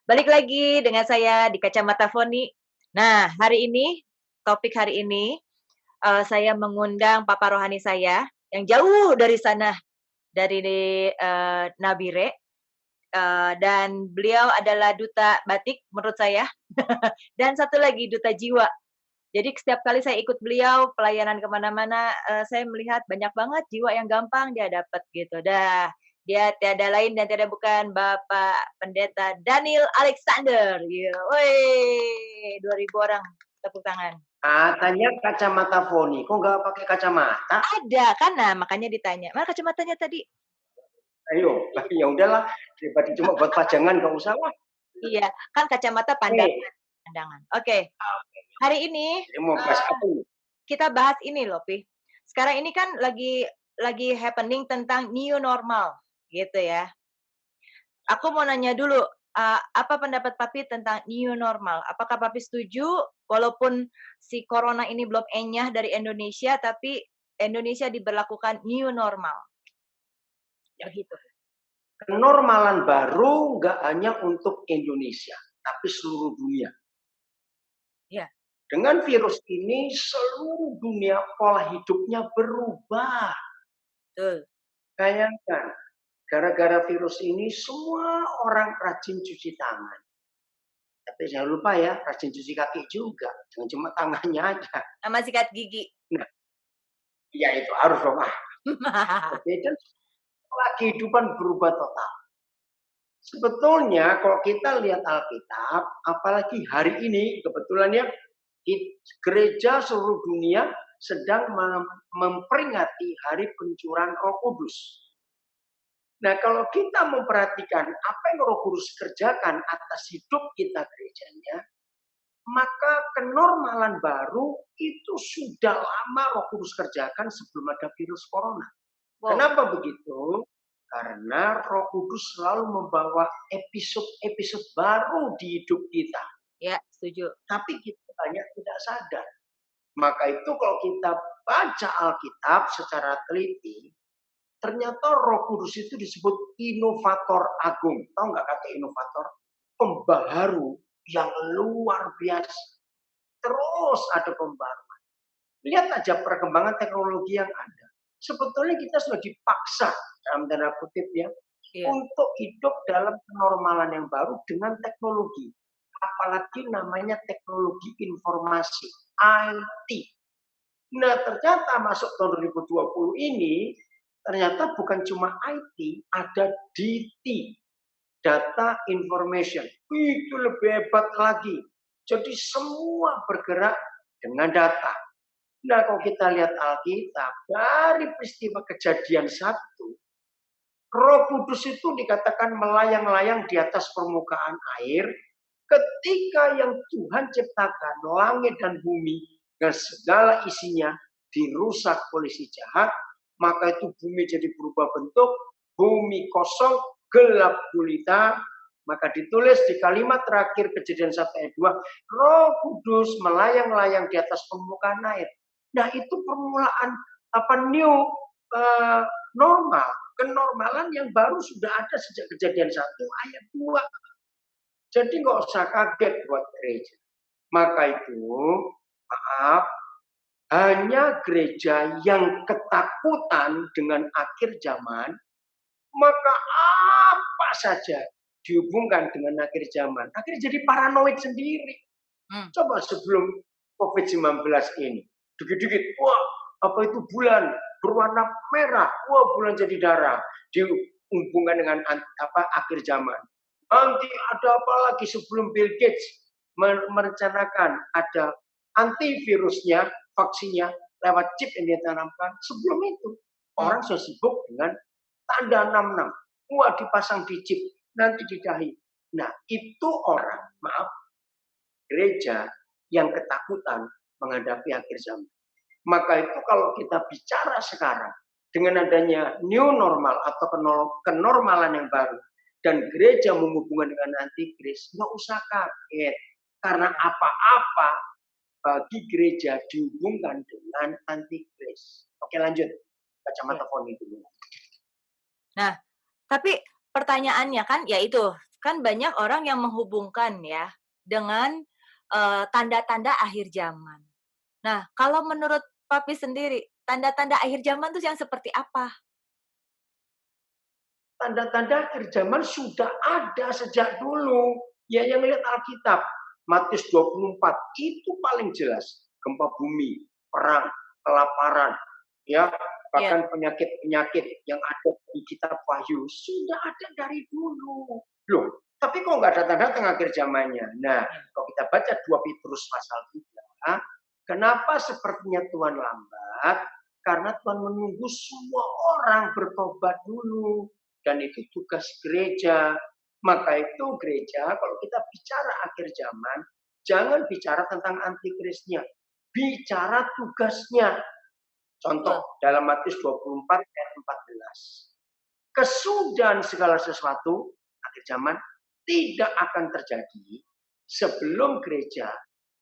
Balik lagi dengan saya di Kacamata Foni. Nah, topik hari ini, saya mengundang papa rohani saya yang jauh dari sana, dari Nabire, dan beliau adalah duta batik menurut saya, dan satu lagi duta jiwa. Jadi setiap kali saya ikut beliau pelayanan kemana mana saya melihat banyak banget jiwa yang gampang dia dapat gitu. Dia tiada lain dan tiada bukan Bapak Pendeta Daniel Alexander, gitu. Woi, 2.000 orang tepuk tangan. Katanya kacamata Foni, kok nggak pakai kacamata? Ada kan, nah makanya ditanya, "Mana kacamatanya tadi?" Ayo, ya udahlah, daripada cuma buat pajangan nggak usah lah. Iya, kan kacamata Nih, pandangan. Oke, hari ini, ini mau bahas apa nih? kita bahas ini loh, Pi. Sekarang ini kan lagi happening tentang new normal, gitu ya. Aku mau nanya dulu, apa pendapat Papi tentang new normal? Apakah Papi setuju walaupun si corona ini belum enyah dari Indonesia, tapi Indonesia diberlakukan new normal? Begitu. Kenormalan baru nggak hanya untuk Indonesia, tapi seluruh dunia. Ya, Dengan virus ini, seluruh dunia pola hidupnya berubah. betul. Bayangkan, gara-gara virus ini semua orang rajin cuci tangan. Tapi jangan lupa ya, rajin cuci kaki juga. Jangan cuma tangannya aja. Sama sikat gigi. Nah, ya itu harus dong. Berbeda, pola kehidupan berubah total. Sebetulnya kalau kita lihat Alkitab, apalagi hari ini kebetulan ya gereja seluruh dunia sedang memperingati hari pencurahan Roh Kudus. Nah, kalau kita memperhatikan apa yang Roh Kudus kerjakan atas hidup kita gerejanya, maka kenormalan baru itu sudah lama Roh Kudus kerjakan sebelum ada virus corona. Wow, Kenapa begitu? Karena Roh Kudus selalu membawa episode-episode baru di hidup kita. ya setuju. Tapi kita banyak tidak sadar. Maka itu kalau kita baca Alkitab secara teliti, ternyata Roh Kudus itu disebut inovator agung. Tahu nggak kata inovator? Pembaharu yang luar biasa. Terus ada pembaharuan. Lihat aja perkembangan teknologi yang ada. Sebetulnya kita sudah dipaksa dalam tanda kutip ya Iya. untuk hidup dalam kenormalan yang baru dengan teknologi. Apalagi namanya teknologi informasi, IT. Nah, ternyata masuk tahun 2020 ini, ternyata bukan cuma IT, ada DT, Data Information. Itu lebih hebat lagi. Jadi semua bergerak dengan data. Nah, kalau kita lihat Alkitab, dari peristiwa kejadian 1, Roh Kudus itu dikatakan melayang-layang di atas permukaan air ketika yang Tuhan ciptakan langit dan bumi dan segala isinya dirusak oleh si jahat, maka itu bumi jadi berubah bentuk, bumi kosong, gelap gulita, maka ditulis di kalimat terakhir kejadian 1 ayat 2, Roh Kudus melayang-layang di atas permukaan air. Nah, itu permulaan new normal, kenormalan yang baru sudah ada sejak kejadian 1 ayat 2. Jadi nggak usah kaget buat gereja. Maka itu, maaf, hanya gereja yang ketakutan dengan akhir zaman, maka apa saja dihubungkan dengan akhir zaman. Akhirnya jadi paranoid sendiri. Coba sebelum COVID-19 ini, dikit-dikit, wah apa itu bulan berwarna merah, wah bulan jadi darah, dihubungkan dengan akhir zaman. Nanti ada apa lagi sebelum Bill Gates merencanakan ada antivirusnya, vaksinnya lewat chip yang dia tanamkan. Sebelum itu, orang sudah sibuk dengan tanda 66. Wah, dipasang di chip, nanti di dahi. Nah, itu orang, maaf, gereja yang ketakutan menghadapi akhir zaman. Maka itu kalau kita bicara sekarang, dengan adanya new normal atau kenormalan yang baru, dan gereja menghubungkan dengan antikris, nggak usah kaget. Karena apa-apa bagi gereja dihubungkan dengan antikris. Oke, lanjut. Kacamata Foni dulu. Nah, tapi pertanyaannya kan ya itu, kan banyak orang yang menghubungkan ya dengan tanda-tanda akhir zaman. Nah, kalau menurut Papi sendiri, tanda-tanda akhir zaman tuh yang seperti apa? Tanda-tanda akhir zaman sudah ada sejak dulu. Ya yang lihat Alkitab, Matius 24 itu paling jelas. Gempa bumi, perang, kelaparan, ya Iya, bahkan penyakit-penyakit yang ada di kitab Wahyu sudah ada dari dulu. Loh, tapi kok nggak datang-datang akhir zamannya? Nah, iya. kalau kita baca 2 Petrus pasal 3, kenapa sepertinya Tuhan lambat? Karena Tuhan menunggu semua orang bertobat dulu. Dan itu tugas gereja. Maka itu gereja, kalau kita bicara akhir zaman, jangan bicara tentang antikrisnya. Bicara tugasnya. Betul. Contoh, dalam Matius 24 ayat 14. Kesudahan segala sesuatu, akhir zaman, tidak akan terjadi sebelum gereja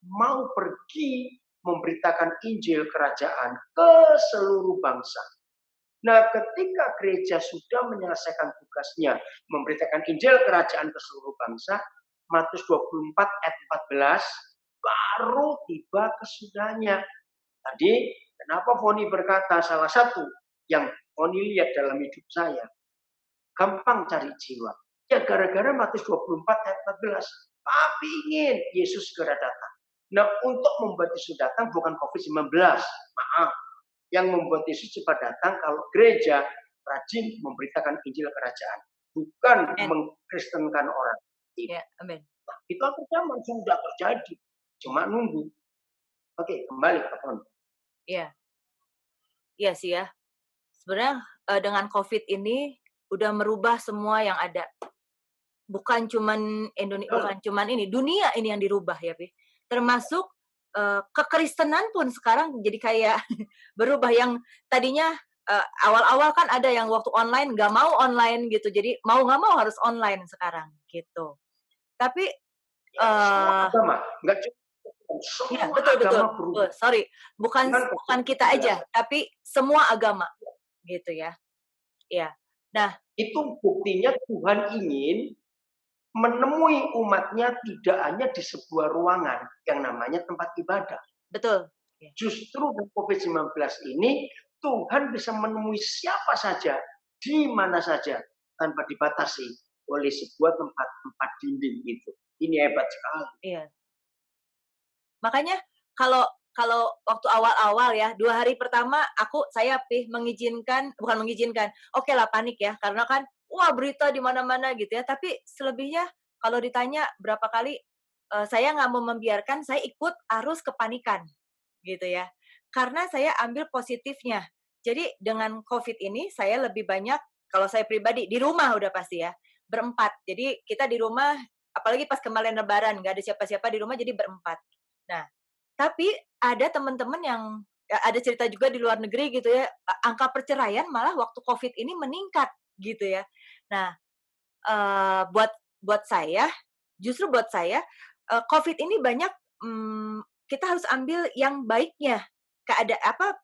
mau pergi memberitakan Injil kerajaan ke seluruh bangsa. Nah, ketika gereja sudah menyelesaikan tugasnya, memberitakan Injil kerajaan ke seluruh bangsa, Matius 24 ayat 14, baru tiba kesudahannya. Tadi, kenapa Foni berkata salah satu yang Foni lihat dalam hidup saya, gampang cari jiwa. Ya, gara-gara Matius 24 ayat 14. Tapi ingin Yesus segera datang. Nah, untuk membuat Yesus datang bukan COVID-19. Maaf, yang membuat Yesus cepat datang kalau gereja rajin memberitakan Injil kerajaan, bukan Amin. mengkristenkan orang. Ya, amin. Nah, itu akhir zaman sudah terjadi, cuma nunggu. Oke, kembali ke Fon. Iya, iya sih ya. Sebenarnya dengan COVID ini udah merubah semua yang ada. Bukan cuman bukan cuman ini, dunia ini yang dirubah ya, Pi. Termasuk kekristenan pun sekarang jadi kayak berubah yang tadinya awal-awal kan ada yang waktu online nggak mau online gitu. Jadi mau nggak mau harus online sekarang gitu. Tapi Ya, semua agama, nggak cuma iya, semua betul betul agama betul, berubah sorry, bukan dengan bukan kita aja, COVID-19. tapi semua agama, gitu ya. Iya. Nah, Itu buktinya Tuhan ingin menemui umatnya tidak hanya di sebuah ruangan yang namanya tempat ibadah. betul. Iya. Justru dengan COVID-19 ini Tuhan bisa menemui siapa saja, di mana saja, tanpa dibatasi oleh sebuah tempat dinding itu. Ini hebat sekali. Iya. Makanya kalau kalau waktu awal-awal ya, 2 hari pertama saya mengizinkan bukan mengizinkan, okelah panik ya, karena kan, wah berita di mana-mana gitu ya, tapi selebihnya kalau ditanya berapa kali, saya nggak mau membiarkan saya ikut arus kepanikan, gitu ya. Karena saya ambil positifnya. Jadi dengan COVID ini saya lebih banyak kalau saya pribadi di rumah udah pasti ya, berempat. Jadi kita di rumah apalagi pas kemarin lebaran nggak ada siapa-siapa di rumah jadi berempat. Nah, tapi ada teman-teman yang ada cerita juga di luar negeri gitu ya, angka perceraian malah waktu COVID ini meningkat gitu ya. Nah, buat buat saya, justru buat saya, COVID ini banyak, kita harus ambil yang baiknya.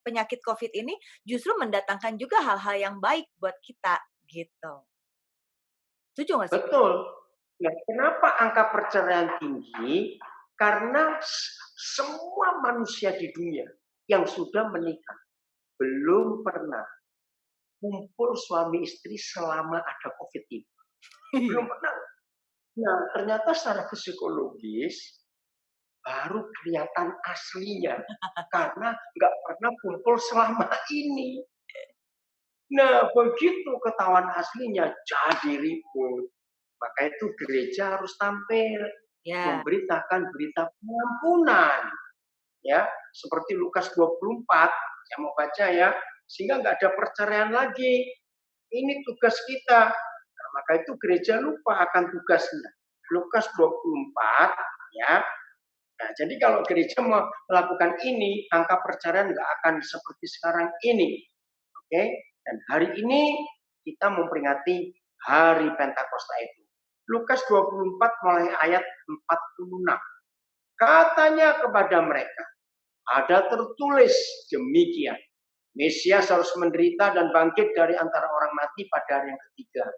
Penyakit COVID ini justru mendatangkan juga hal-hal yang baik buat kita, gitu. Setuju nggak sih, Pi? Betul. Nah, kenapa angka perceraian tinggi? Karena semua manusia di dunia yang sudah menikah belum pernah kumpul suami istri selama ada COVID ini. Belum Iya. pernah. Nah, ternyata secara psikologis baru kelihatan aslinya karena nggak pernah kumpul selama ini. Nah, begitu ketahuan aslinya jadi ribut. Maka itu gereja harus tampil Ya, memberitakan berita pengampunan, ya seperti Lukas 24. Saya mau baca ya, sehingga nggak ada perceraian lagi. Ini tugas kita. Nah, maka itu gereja lupa akan tugasnya. Lukas 24, ya. Nah, jadi kalau gereja mau melakukan ini, angka perceraian nggak akan seperti sekarang ini. Oke? Dan hari ini kita memperingati hari Pentakosta itu. Lukas 24 mulai ayat 46. Katanya kepada mereka, ada tertulis demikian. Mesias harus menderita dan bangkit dari antara orang mati pada hari yang ketiga.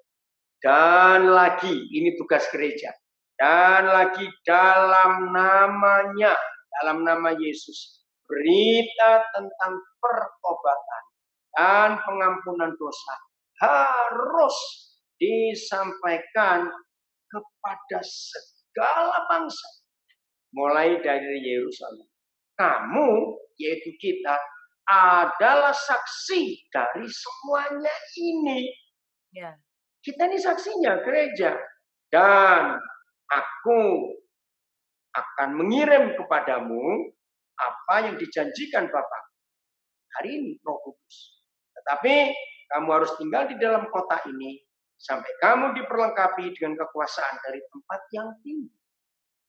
Dan lagi, ini tugas gereja. Dan lagi dalam namanya, dalam nama Yesus, berita tentang pertobatan dan pengampunan dosa harus disampaikan kepada segala bangsa. Mulai dari Yerusalem. Kamu, yaitu kita, adalah saksi dari semuanya ini. Ya. Kita ini saksinya, gereja. Dan aku akan mengirim kepadamu apa yang dijanjikan Bapa. Hari ini, Roh Kudus. Tetapi kamu harus tinggal di dalam kota ini sampai kamu diperlengkapi dengan kekuasaan dari tempat yang tinggi.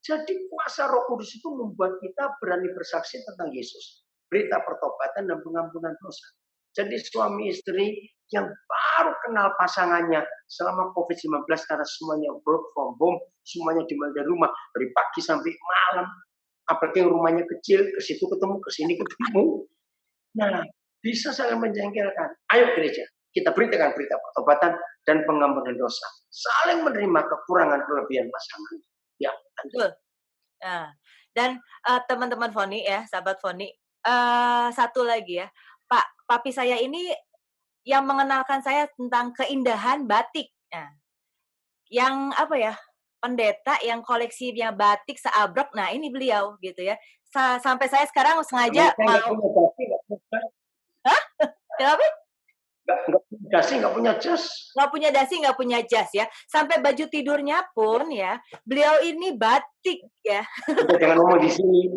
Jadi kuasa Roh Kudus itu membuat kita berani bersaksi tentang Yesus. Berita pertobatan dan pengampunan dosa. Jadi suami istri yang baru kenal pasangannya selama COVID-19 karena semuanya work from home, semuanya di rumah dari pagi sampai malam. Apalagi yang rumahnya kecil, ke situ ketemu, ke sini ketemu. Nah, bisa saling menjengkelkan. Ayo gereja, kita beritakan berita pertobatan dan pengampunan dosa. Saling menerima kekurangan kelebihan pasangan. Ya, betul. Nah, dan teman-teman Foni ya, sahabat Foni, satu lagi ya, papi saya ini yang mengenalkan saya tentang keindahan batik. Nah, yang apa ya, pendeta yang koleksinya batik seabrek, nah ini beliau gitu ya. Sampai saya sekarang sengaja mau. Hah? Kenapa? Nggak punya dasi, nggak punya jas. Nggak punya dasi, nggak punya jas ya. Sampai baju tidurnya pun ya, beliau ini batik ya. Kita jangan ngomong di sini.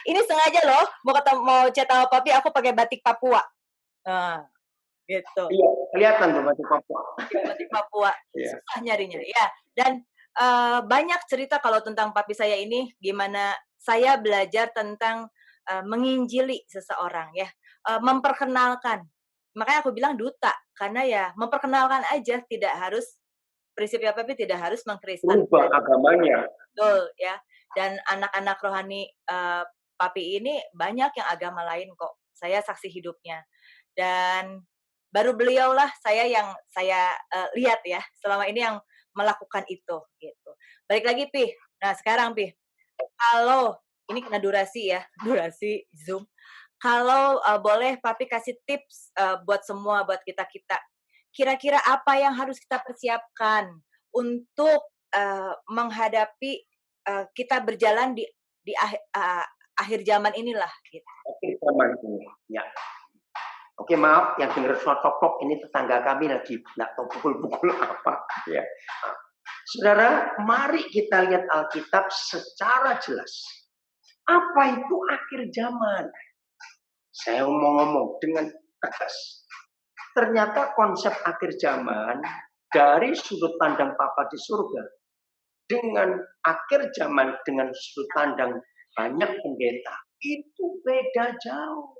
Ini sengaja loh, mau chat sama papi, aku pakai batik Papua. Nah, gitu. Iya, kelihatan tuh batik Papua. Batik Papua, susah nyarinya. Ya, dan banyak cerita kalau tentang papi saya ini, gimana saya belajar tentang menginjili seseorang ya, memperkenalkan. Makanya aku bilang duta, karena ya memperkenalkan aja, tidak harus prinsipnya papi tidak harus mengkristen. Berubah agamanya. Betul ya. Dan anak-anak rohani papi ini banyak yang agama lain kok. Saya saksi hidupnya. Dan baru beliau lah saya lihat ya selama ini yang melakukan itu gitu. Balik lagi Pi. Nah, sekarang Pi. Kalau ini kena durasi ya, durasi Zoom. Kalau boleh papi kasih tips buat semua, buat kita-kita. Kira-kira apa yang harus kita persiapkan untuk menghadapi kita berjalan di akhir zaman inilah gitu. Akhir zaman ini, ya. Oke, maaf yang dengar suara tok ini tetangga kami lagi nggak tahu pukul-pukul apa ya. Saudara, mari kita lihat Alkitab secara jelas. Apa itu akhir zaman? Saya mau ngomong dengan tegas. Ternyata konsep akhir zaman dari sudut pandang Papa di surga dengan akhir zaman dengan sudut pandang banyak pendeta itu beda jauh.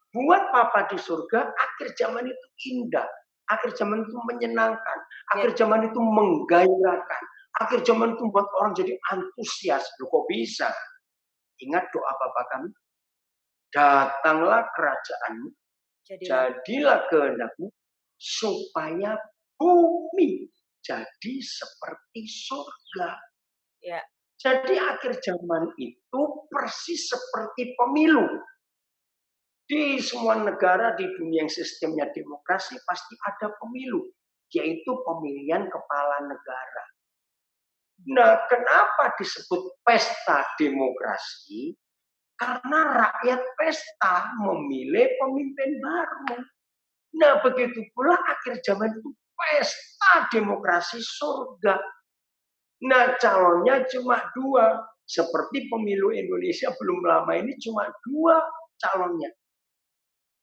Buat Papa di surga, akhir zaman itu indah. Akhir zaman itu menyenangkan. Akhir zaman itu menggairahkan. Akhir zaman itu membuat orang jadi antusias. Loh kok bisa? Ingat doa Bapa kami. Datanglah kerajaanmu. Jadilah kehendakmu. Supaya bumi jadi seperti surga. Ya. Jadi akhir zaman itu persis seperti pemilu. Di semua negara di dunia yang sistemnya demokrasi pasti ada pemilu, yaitu pemilihan kepala negara. Nah, kenapa disebut pesta demokrasi? Karena rakyat pesta memilih pemimpin baru. Nah, begitu pula akhir zaman itu pesta demokrasi surga. Nah, calonnya cuma dua. Seperti pemilu Indonesia belum lama ini cuma dua calonnya.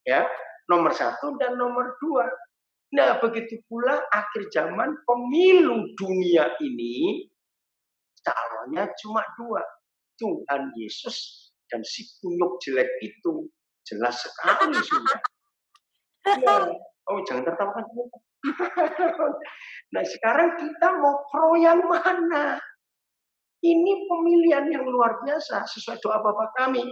Ya, nomor 1 dan nomor 2. Nah, begitu pula akhir zaman pemilu dunia ini calonnya cuma 2. Tuhan Yesus dan si kunyuk jelek itu. Jelas sekali sudah. Ya, jangan tertawa. Nah, sekarang kita mau pro yang mana? Ini pemilihan yang luar biasa sesuai doa Bapa kami.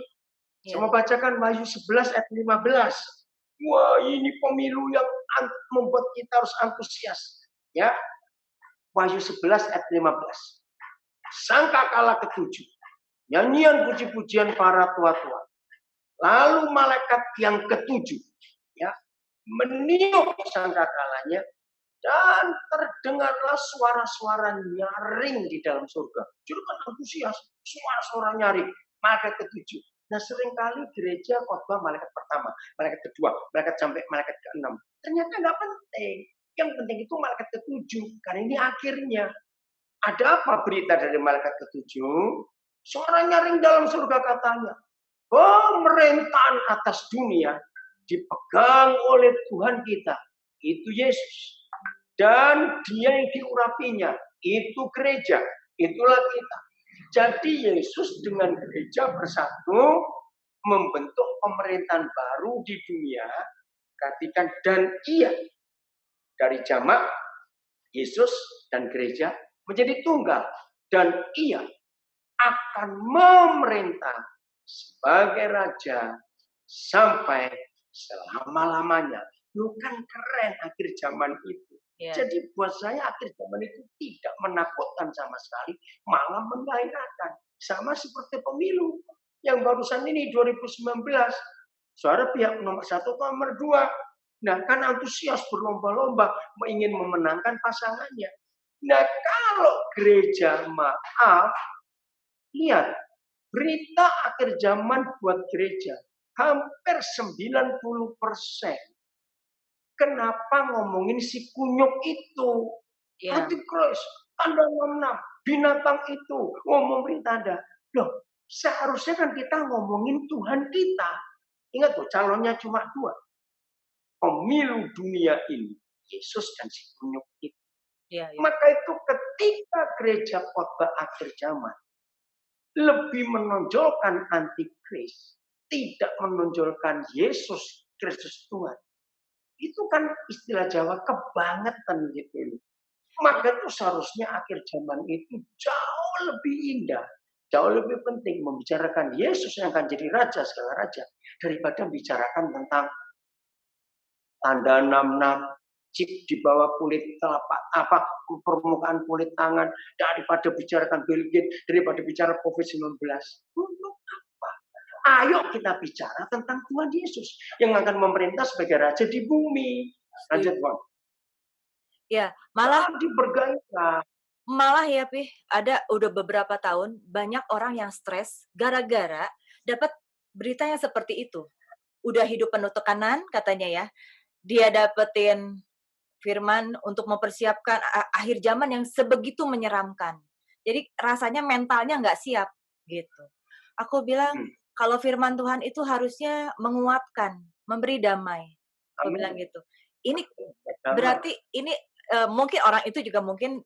Saya mau bacakan Wahyu 11 ayat 15. Wah, ini pemilu yang membuat kita harus antusias. Ya, Wahyu 11 ayat 15. Sangkakala ketujuh, nyanyian puji-pujian para tua-tua. Lalu malaikat yang ketujuh, ya, meniup sangkakalanya, dan terdengarlah suara-suara nyaring di dalam surga. Jadi kan antusias, suara-suara nyaring. Malaikat ketujuh. Nah, seringkali gereja khotbah malaikat pertama, malaikat kedua, malaikat sampai malaikat keenam. Ternyata nggak penting. Yang penting itu malaikat ketujuh, karena ini akhirnya. Ada apa berita dari malaikat ketujuh? Suara nyaring dalam surga katanya, pemerintahan atas dunia dipegang oleh Tuhan kita, itu Yesus. Dan dia yang diurapinya, itu gereja, itulah kita. Jadi Yesus dengan gereja bersatu membentuk pemerintahan baru di dunia. Katakan, dan ia dari jamak Yesus dan gereja menjadi tunggal, dan ia akan memerintah sebagai raja sampai selama-lamanya. Lu kan keren akhir zaman itu. Yeah. Jadi buat saya akhir zaman itu tidak menakutkan sama sekali, malah menggairahkan. Sama seperti pemilu yang barusan ini 2019. Saudara pihak nomor 1 atau nomor 2. Nah, kan antusias berlomba-lomba ingin memenangkan pasangannya. Nah, kalau gereja, maaf, lihat, berita akhir zaman buat gereja, hampir 90%. Kenapa ngomongin si kunyuk itu? Yeah. Antikris, tanda 66, binatang itu, ngomongin tanda. Loh, seharusnya kan kita ngomongin Tuhan kita. Ingat loh, calonnya cuma 2. Pemilu dunia ini, Yesus dan si kunyuk itu. Yeah. Maka itu ketika gereja khotbah akhir zaman lebih menonjolkan antikris, tidak menonjolkan Yesus Kristus Tuhan. Itu kan istilah Jawa kebangetan gitu. Maka itu seharusnya akhir zaman itu jauh lebih indah, jauh lebih penting membicarakan Yesus yang akan jadi raja segala raja daripada membicarakan tentang tanda 66, chip di bawah kulit telapak permukaan kulit tangan, daripada bicarakan Bill Gates, daripada bicara COVID-19. Untuk apa? Ayo kita bicara tentang Tuhan Yesus yang akan memerintah sebagai raja di bumi. Lanjut, Bang. Ya, malah bergairah. Malah ya, Pih, udah beberapa tahun banyak orang yang stres gara-gara dapat berita yang seperti itu. Udah hidup penuh tekanan katanya ya. Dia dapetin firman untuk mempersiapkan akhir zaman yang sebegitu menyeramkan. Jadi rasanya mentalnya nggak siap gitu. Aku bilang kalau firman Tuhan itu harusnya menguatkan, memberi damai. Aku bilang gitu. Ini berarti ini mungkin orang itu juga mungkin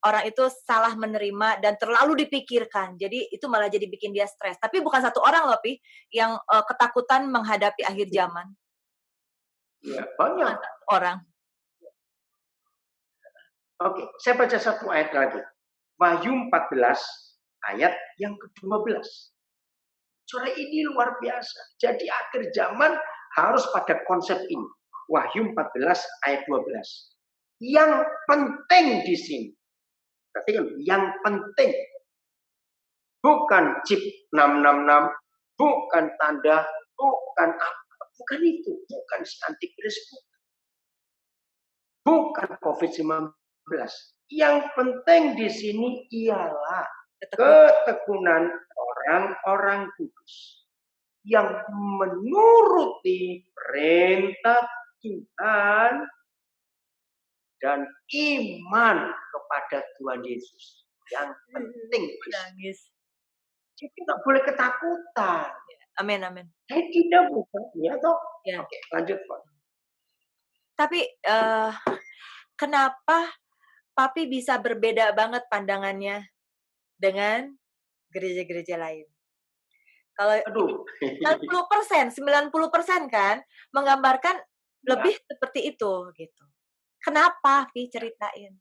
orang itu salah menerima dan terlalu dipikirkan. Jadi itu malah jadi bikin dia stres. Tapi bukan satu orang loh, Pi, yang ketakutan menghadapi akhir zaman. Ya, banyak orang. Oke, saya baca satu ayat lagi. Wahyu 14 ayat yang ke-12. Sore ini luar biasa. Jadi akhir zaman harus pada konsep ini. Wahyu 14 ayat 12. Yang penting di sini. Berarti kan yang penting. Bukan chip 666, bukan tanda, bukan apa. Bukan itu, bukan si antikris, bukan COVID-19. Yang penting di sini ialah ketekunan orang-orang kudus yang menuruti perintah Tuhan dan iman kepada Tuhan Yesus. Yang penting. Jadi tidak boleh ketakutan. Amin, amin. Tidak bukan, ya toh. Ya. Oke, lanjut, Pak. Tapi kenapa Papi bisa berbeda banget pandangannya dengan gereja-gereja lain? Kalau 90% kan menggambarkan lebih seperti itu gitu. Kenapa, Pi, ceritain?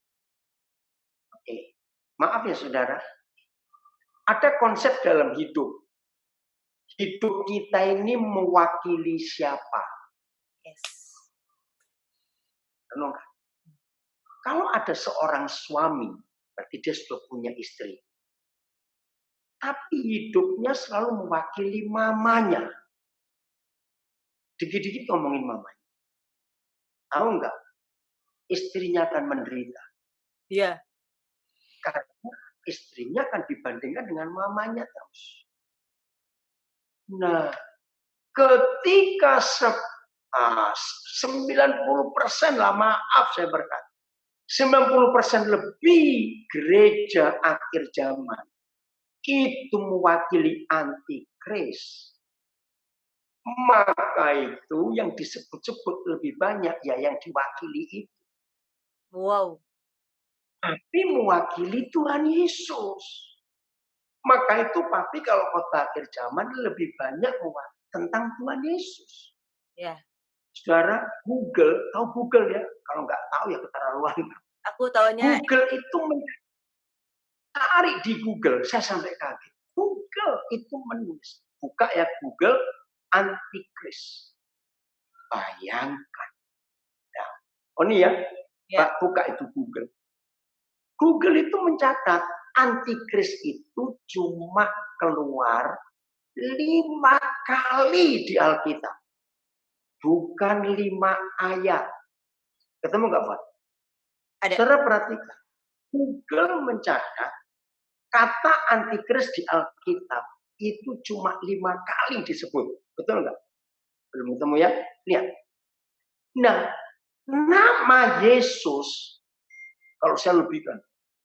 Oke. Maaf ya, Saudara. Ada konsep dalam hidup. Hidup kita ini mewakili siapa? Yes. Renungkan. Kalau ada seorang suami, berarti dia sudah punya istri. Tapi hidupnya selalu mewakili mamanya. Dikit-dikit ngomongin mamanya. Tahu nggak? Istrinya akan menderita. Iya. Karena istrinya akan dibandingkan dengan mamanya terus. Nah, ketika 90% lah, maaf saya berkata, 90% lebih gereja akhir zaman itu mewakili antikris. Maka itu yang disebut-sebut lebih banyak ya yang diwakili itu. Wow. Tapi mewakili Tuhan Yesus. Maka itu Papi kalau khotbah akhir zaman lebih banyak tentang Tuhan Yesus. Ya. Saudara, Google, tahu Google ya? Kalau nggak tahu ya keterlaluan. Aku taunya Google itu mencari di Google, saya sampai kaget. Google itu menulis, buka ya Google antikris. Bayangkan. Nah, oh ini ya, Pak, buka itu Google. Google itu mencatat antikris itu cuma keluar 5 kali di Alkitab. Bukan 5 ayat. Ketemu nggak, Pak? ada. Saudara perhatikan. Google mencatat kata antikris di Alkitab itu cuma 5 kali disebut. Betul nggak? Belum ketemu ya? Lihat. Nah, nama Yesus, kalau saya lebihkan,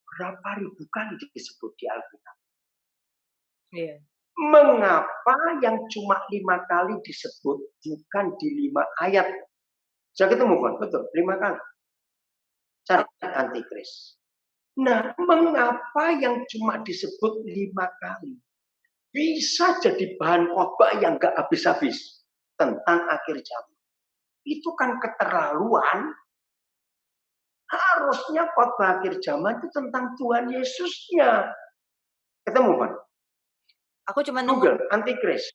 berapa ribu kali disebut di Alkitab? Iya. Mengapa yang cuma 5 kali disebut bukan di 5 ayat? Saya ketemu, Pak. Betul, 5 kali. Cari antikris. Nah, mengapa yang cuma disebut 5 kali? Bisa jadi bahan khotbah yang gak habis-habis tentang akhir zaman. Itu kan keterlaluan. Harusnya khotbah akhir zaman itu tentang Tuhan Yesusnya. Ketemu, Pak? Aku cuma nemu Google, antikris.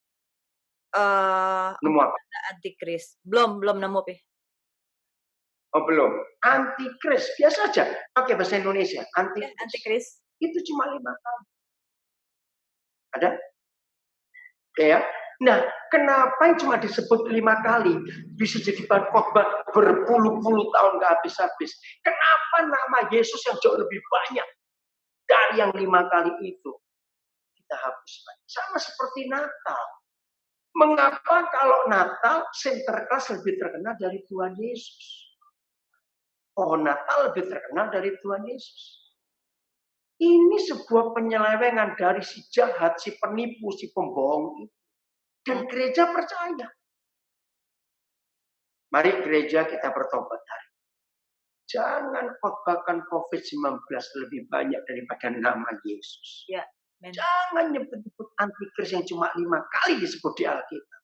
Nemu apa? antikris. Belum nemu, Pi. Oh, belum. Antikris, biasa aja. Pakai bahasa Indonesia. Antikris. Itu cuma 5 kali. Ada? Ya. Nah, kenapa yang cuma disebut 5 kali bisa jadi bahan khotbah berpuluh-puluh tahun gak habis-habis? Kenapa nama Yesus yang jauh lebih banyak dari yang 5 kali itu kita hapuskan? Sama seperti Natal. Mengapa kalau Natal Sinterklas lebih terkenal dari Tuhan Yesus? Pohon Natal lebih terkenal dari Tuhan Yesus. Ini sebuah penyelewengan dari si jahat, si penipu, si pembohong itu. Dan gereja percaya. Mari gereja kita bertobat hari. Jangan khotbahkan COVID-19 lebih banyak daripada nama Yesus. Ya, jangan nyebut-nyebut antikris yang cuma 5 kali disebut di Alkitab.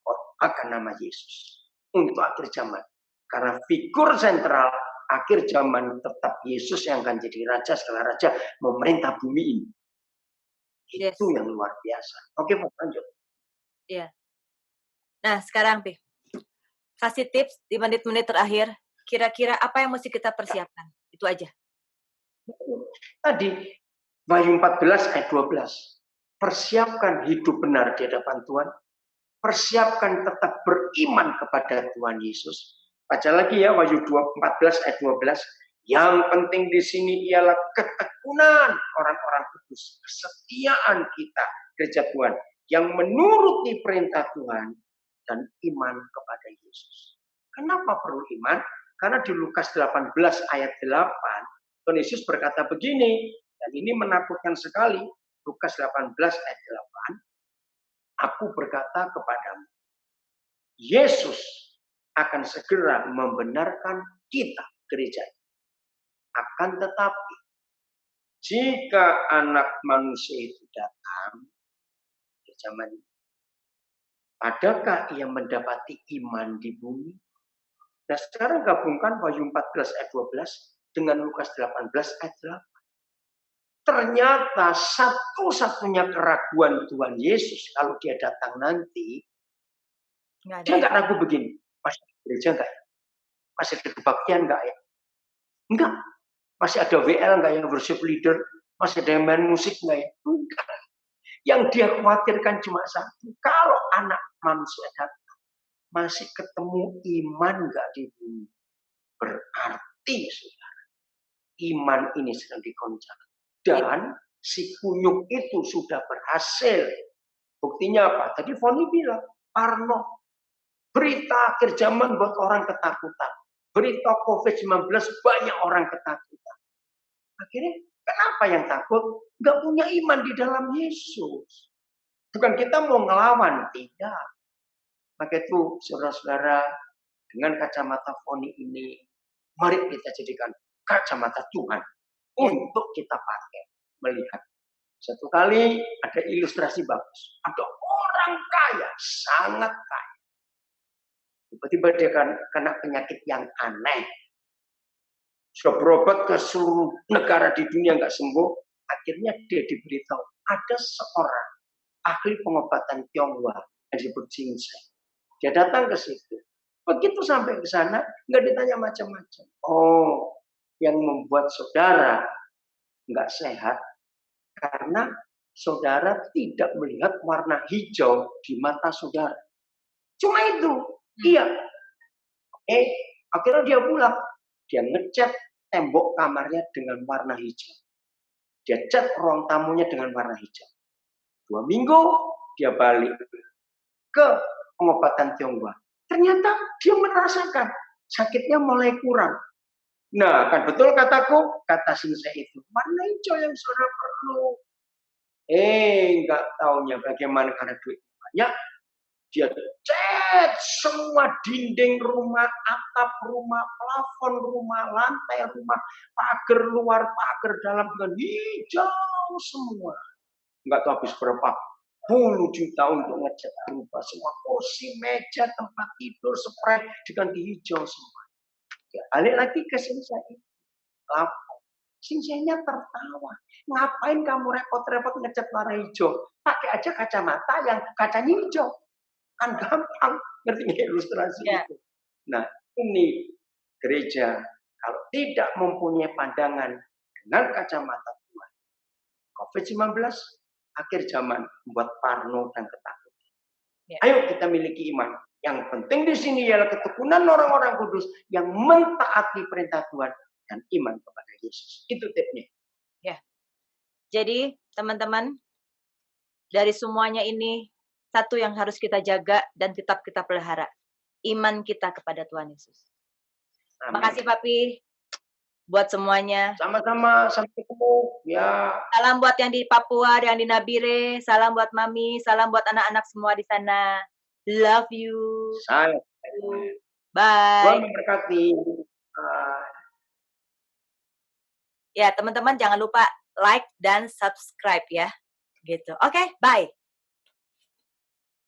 Khotbahkan nama Yesus untuk akhir zaman. Karena figur sentral akhir zaman tetap Yesus yang akan jadi raja segala raja, memerintah bumi ini. Itu yang luar biasa. Oke, Pak, lanjut. Iya. Nah, sekarang, Pi, kasih tips di menit-menit terakhir, kira-kira apa yang mesti kita persiapkan? Itu aja. Tadi, Wahyu 14 ayat 12. Persiapkan hidup benar di hadapan Tuhan. Persiapkan tetap beriman kepada Tuhan Yesus. Baca lagi ya, Wahyu 14 ayat 12. Yang penting di sini ialah ketekunan orang-orang kudus. Kesetiaan kita, gereja Tuhan. Yang menuruti perintah Tuhan dan iman kepada Yesus. Kenapa perlu iman? Karena di Lukas 18 ayat 8, Tuhan Yesus berkata begini, dan ini menakutkan sekali. Lukas 18 ayat 8, aku berkata kepadamu, Yesus akan segera membenarkan kita, gereja. Akan tetapi, jika anak manusia itu datang, di zaman ini, adakah ia mendapati iman di bumi? Nah, sekarang gabungkan Wahyu 14 ayat 12 dengan Lukas 18 ayat 8. Ternyata satu-satunya keraguan Tuhan Yesus kalau dia datang nanti, dia nggak ragu begini, masuk gereja nggak? Masih ada kebaktian nggak ya? Enggak. Masih ada WL nggak yang worship leader? Masih ada yang main musik nggak ya? Enggak. Yang dia khawatirkan cuma satu. Kalau anak manusia datang, masih ketemu iman nggak di bumi? Berarti, saudara, iman ini sedang digoncang. Dan si kunyuk itu sudah berhasil. Buktinya apa? Tadi Foni bilang, Parno, berita akhir zaman buat orang ketakutan. Berita COVID-19 banyak orang ketakutan. Akhirnya kenapa yang takut? Gak punya iman di dalam Yesus. Bukan kita mau ngelawan, tidak. Maka itu saudara-saudara, dengan kacamata Foni ini, mari kita jadikan kacamata Tuhan untuk kita pakai melihat. Satu kali ada ilustrasi bagus. Ada orang kaya, sangat kaya. Tiba-tiba dia kena penyakit yang aneh. Sudah berobat ke seluruh negara di dunia nggak sembuh. Akhirnya dia diberitahu ada seorang ahli pengobatan Tionghoa yang disebut Jinsei. Dia datang ke situ. Begitu sampai ke sana, nggak ditanya macam-macam. Oh, yang membuat saudara nggak sehat karena saudara tidak melihat warna hijau di mata saudara. Cuma itu. Iya. Akhirnya dia pulang. Dia ngecat tembok kamarnya dengan warna hijau. Dia cat ruang tamunya dengan warna hijau. 2 minggu dia balik ke pengobatan Tionghoa. Ternyata dia merasakan sakitnya mulai kurang. Nah, kan betul kataku, kata Shinsei itu. Warna hijau yang saudara perlu. Nggak taunya bagaimana karena duitnya banyak. Dia cat semua dinding rumah, atap rumah, plafon rumah, lantai rumah, pagar luar, pagar dalam dengan hijau semua. Nggak tahu habis berapa puluh juta untuk ngecat berubah semua kursi, meja, tempat tidur, spray diganti hijau semua. Ya, balik lagi ke Shinsei. Shinsei-nya tertawa. Ngapain kamu repot-repot ngecat warna hijau? Pakai aja kacamata yang kacanya hijau. Kan gampang. Ngerti nggak ilustrasi itu? Nah, ini gereja kalau tidak mempunyai pandangan dengan kacamata Tuhan. COVID-19 akhir zaman membuat parno dan ketakutan. Ayo kita miliki iman. Yang penting di sini ialah ketekunan orang-orang kudus yang mentaati perintah Tuhan dan iman kepada Yesus. Itu tipsnya. Ya. Jadi, teman-teman, dari semuanya ini satu yang harus kita jaga dan tetap kita pelihara. Iman kita kepada Tuhan Yesus. Amin. Makasih Papi buat semuanya. Sama-sama, sampai ketemu. Ya. Salam buat yang di Papua, yang di Nabire, salam buat Mami, salam buat anak-anak semua di sana. Love you. Saya. Bye. Tuhan memberkati. Ya, teman-teman jangan lupa like dan subscribe ya. Gitu. Oke, bye.